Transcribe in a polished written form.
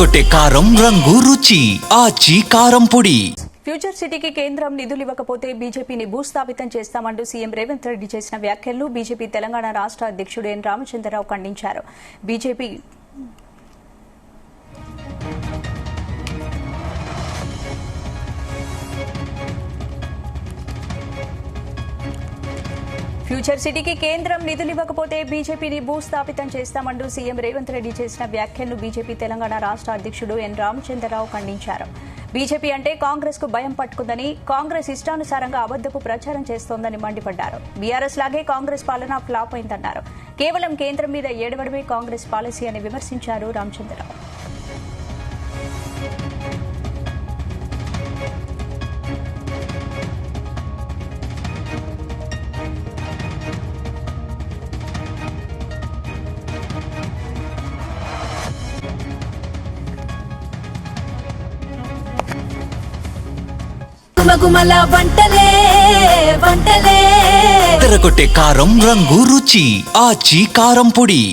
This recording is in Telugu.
తెరకొట్టే కారం రంగు రుచి ఆచి కారం పొడి. ఫ్యూచర్ సిటీకి కేంద్రం నిధులు ఇవ్వకపోతే బీజేపీని భూస్థాపితం చేస్తామంటూ సీఎం రేవంత్ రెడ్డి చేసిన వ్యాఖ్యలను బీజేపీ తెలంగాణ రాష్ట్ర అధ్యక్షుడు ఎన్ రామచంద్రరావు ఖండించారు. బీజేపీ ఫ్యూచర్ సిటీకి కేంద్రం నిధులు ఇవ్వకపోతే బీజేపీని భూస్థాపితం చేస్తామంటూ సీఎం రేవంత్ రెడ్డి చేసిన వ్యాఖ్యలను బీజేపీ తెలంగాణ రాష్ట్ర అధ్యక్షుడు ఎన్ రామచంద్రరావు ఖండించారు. బీజేపీ అంటే కాంగ్రెస్ కు భయం పట్టుకుందని, కాంగ్రెస్ ఇష్టానుసారంగా అబద్దపు ప్రచారం చేస్తోందని మండిపడ్డారు. బీఆర్ఎస్ లాగే కాంగ్రెస్ పాలన ఫ్లాప్ అయిందన్నారు. కేవలం కేంద్రం మీద ఏడవడమే కాంగ్రెస్ పాలసీ అని విమర్శించారు రామచంద్రరావు. గుమగుమల వంటలే వంటలే తెరకొట్టే కారం రంగు రుచి ఆచి కారం పొడి.